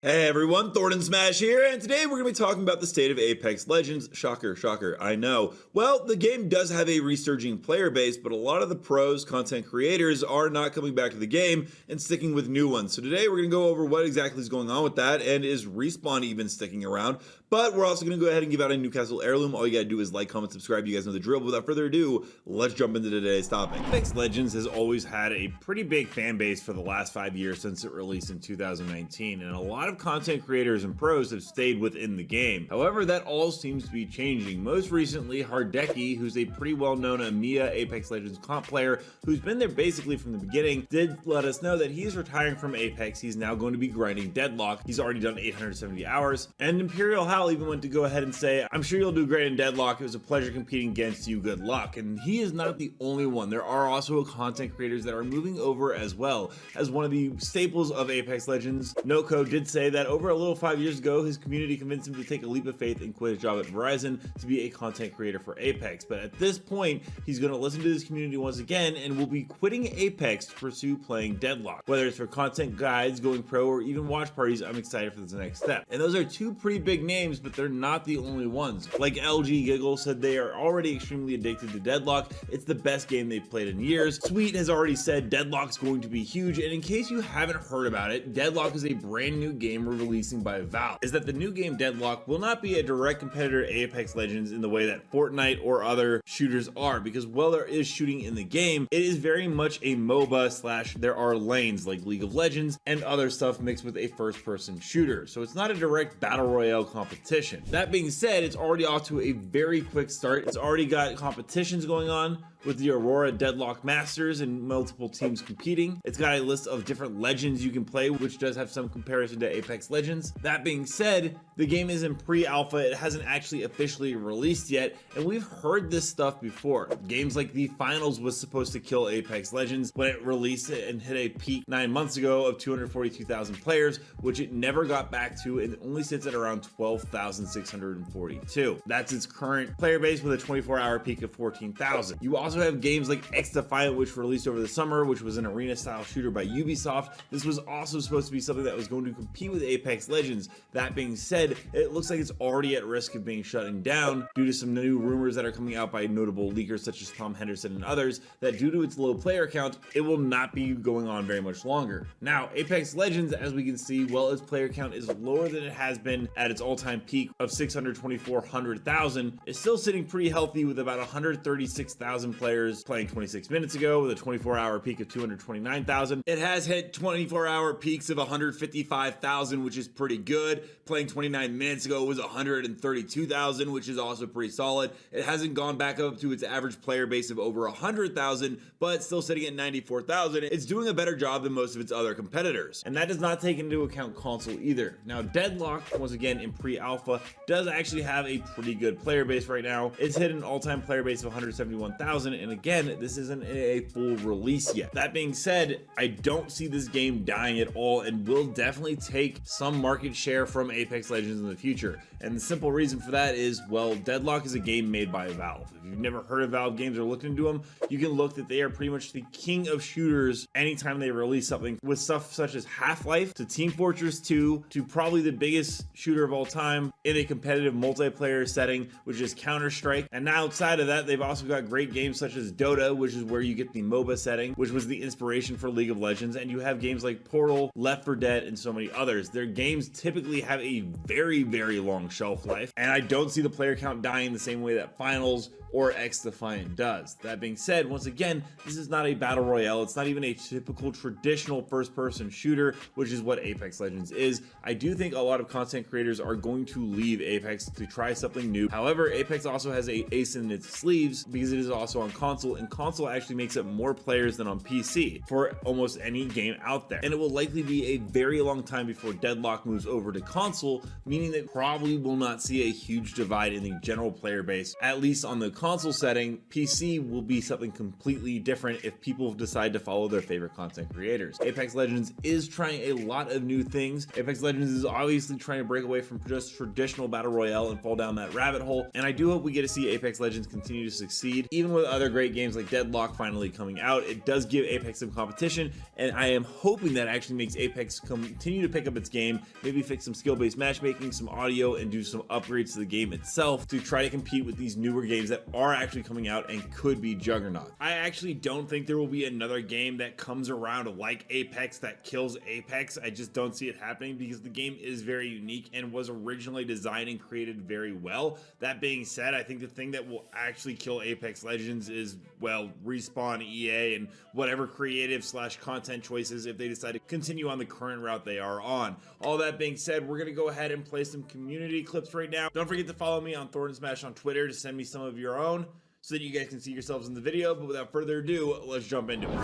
Hey everyone, Thordan Smash here, and today we're going to be talking about the state of Apex Legends. Shocker, shocker, I know. Well, the game does have a resurging player base, but a lot of the pros, content creators, are not coming back to the game and sticking with new ones. So today we're going to go over what exactly is going on with that, and is Respawn even sticking around? But we're also going to go ahead and give out a Newcastle heirloom. All you got to do is like, comment, subscribe. You guys know the drill. But without further ado, let's jump into today's topic. Apex Legends has always had a pretty big fan base for the last 5 years since it released in 2019, and a lot of content creators and pros have stayed within the game. However, that all seems to be changing. Most recently, Hardeki, who's a pretty well-known EMEA Apex Legends comp player who's been there basically from the beginning, did let us know that he's retiring from Apex. He's now going to be grinding Deadlock. He's already done 870 hours, and Imperial Hal even went to go ahead and say, "I'm sure you'll do great in Deadlock. It was a pleasure competing against you. Good luck." And he is not the only one. There are also content creators that are moving over as well. As one of the staples of Apex Legends, Noko did say that over a little 5 years ago, his community convinced him to take a leap of faith and quit his job at Verizon to be a content creator for Apex. But at this point, he's going to listen to his community once again and will be quitting Apex to pursue playing Deadlock. Whether it's for content guides, going pro, or even watch parties, I'm excited for this next step. And those are two pretty big names, but they're not the only ones. Like LG Giggle said, they are already extremely addicted to Deadlock. It's the best game they've played in years. Sweet has already said Deadlock's going to be huge, and in case you haven't heard about it, Deadlock is a brand new game we're releasing by Valve. Is that the new game Deadlock will not be a direct competitor to Apex Legends in the way that Fortnite or other shooters are, because while there is shooting in the game, it is very much a MOBA slash there are lanes like League of Legends and other stuff mixed with a first-person shooter. So it's not a direct battle royale competition. That being said, it's already off to a very quick start. It's already got competitions going on with the Aurora Deadlock Masters and multiple teams competing. It's got a list of different legends you can play, which does have some comparison to Apex Legends. That being said, the game is in pre-alpha. It hasn't actually officially released yet, and we've heard this stuff before. Games like the Finals was supposed to kill Apex Legends when it released and hit a peak 9 months ago of 242,000 players, which it never got back to, and it only sits at around 12,642. That's its current player base with a 24-hour peak of 14,000. You also have games like X Defiant, which released over the summer, which was an arena style shooter by Ubisoft. This was also supposed to be something that was going to compete with Apex Legends. That being said, it looks like it's already at risk of being shutting down due to some new rumors that are coming out by notable leakers such as Tom Henderson and others, that due to its low player count, it will not be going on very much longer. Now, Apex Legends, as we can see, well, its player count is lower than it has been at its all-time peak of 624,000. It's still sitting pretty healthy with about 136,000 players playing 26 minutes ago with a 24-hour peak of 229,000. It has hit 24-hour peaks of 155,000, which is pretty good. Playing 29 minutes ago was 132,000, which is also pretty solid. It hasn't gone back up to its average player base of over 100,000, but still sitting at 94,000. It's doing a better job than most of its other competitors. And that does not take into account console either. Now, Deadlock, once again in pre-alpha, does actually have a pretty good player base right now. It's hit an all-time player base of 171,000, and again, this isn't a full release yet. That being said, I don't see this game dying at all, and will definitely take some market share from Apex Legends in the future. And the simple reason for that is, well, Deadlock is a game made by Valve. If you've never heard of Valve games or looked into them, you can look that they are pretty much the king of shooters anytime they release something, with stuff such as Half-Life to Team Fortress 2 to probably the biggest shooter of all time in a competitive multiplayer setting, which is Counter-Strike. And now outside of that, they've also got great games such as Dota, which is where you get the MOBA setting, which was the inspiration for League of Legends, and you have games like Portal, Left 4 Dead, and so many others. Their games typically have a very, very long shelf life, and I don't see the player count dying the same way that Finals or X Defiant does. That being said, once again, this is not a battle royale. It's not even a typical traditional first-person shooter, which is what Apex Legends is. I do think a lot of content creators are going to leave Apex to try something new. However, Apex also has a ace in its sleeves because it is also on console, and console actually makes up more players than on PC for almost any game out there. And it will likely be a very long time before Deadlock moves over to console, meaning that probably will not see a huge divide in the general player base, at least on the console setting, PC will be something completely different if people decide to follow their favorite content creators. Apex Legends is trying a lot of new things. Apex Legends is obviously trying to break away from just traditional battle royale and fall down that rabbit hole, and I do hope we get to see Apex Legends continue to succeed. Even with other great games like Deadlock finally coming out, it does give Apex some competition, and I am hoping that actually makes Apex continue to pick up its game, maybe fix some skill-based matchmaking, some audio, and do some upgrades to the game itself to try to compete with these newer games that are actually coming out and could be juggernauts. I actually don't think there will be another game that comes around like Apex that kills Apex. I just don't see it happening because the game is very unique and was originally designed and created very well. That being said, I think the thing that will actually kill Apex Legends is, well, Respawn, EA, and whatever creative / content choices if they decide to continue on the current route they are on. All that being said, we're gonna go ahead and play some community clips right now. Don't forget to follow me on Thordan Smash on Twitter to send me some of your own so that you guys can see yourselves in the video. But without further ado, let's jump into it.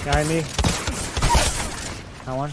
Behind me. That one.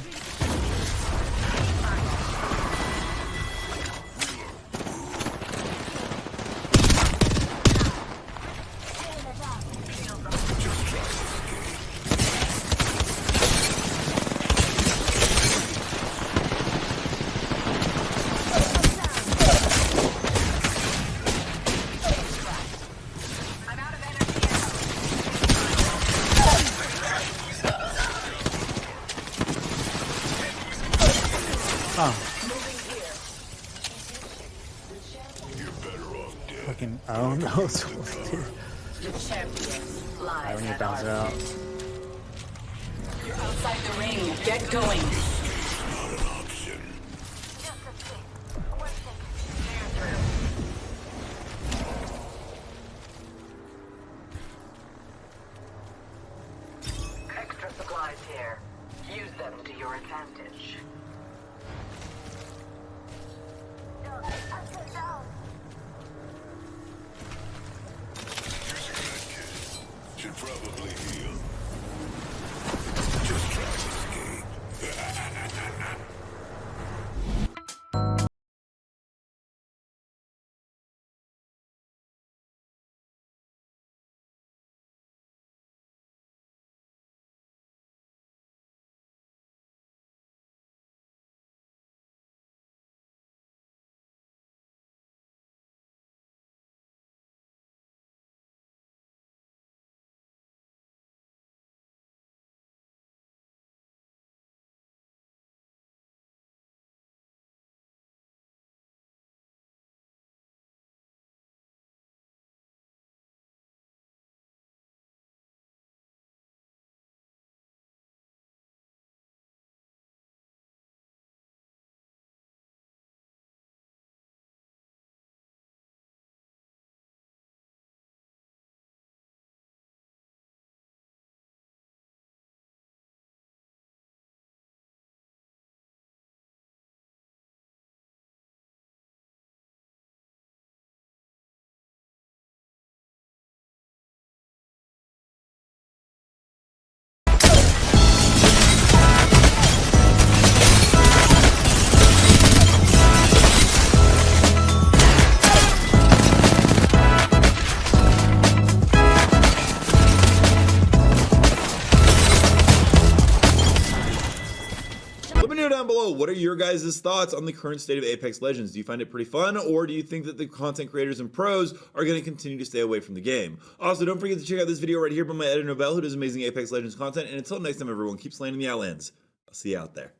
Oh. Fucking, I don't know. Alright, we need to bounce it out. You're outside the ring. Get going. Not an option. Extra supplies here. Use them to your advantage. Should probably heal. Just try to escape. Let me know down below, what are your guys' thoughts on the current state of Apex Legends? Do you find it pretty fun, or do you think that the content creators and pros are going to continue to stay away from the game? Also, don't forget to check out this video right here by my editor Novell, who does amazing Apex Legends content, and until next time everyone, keep slaying in the Outlands. I'll see you out there.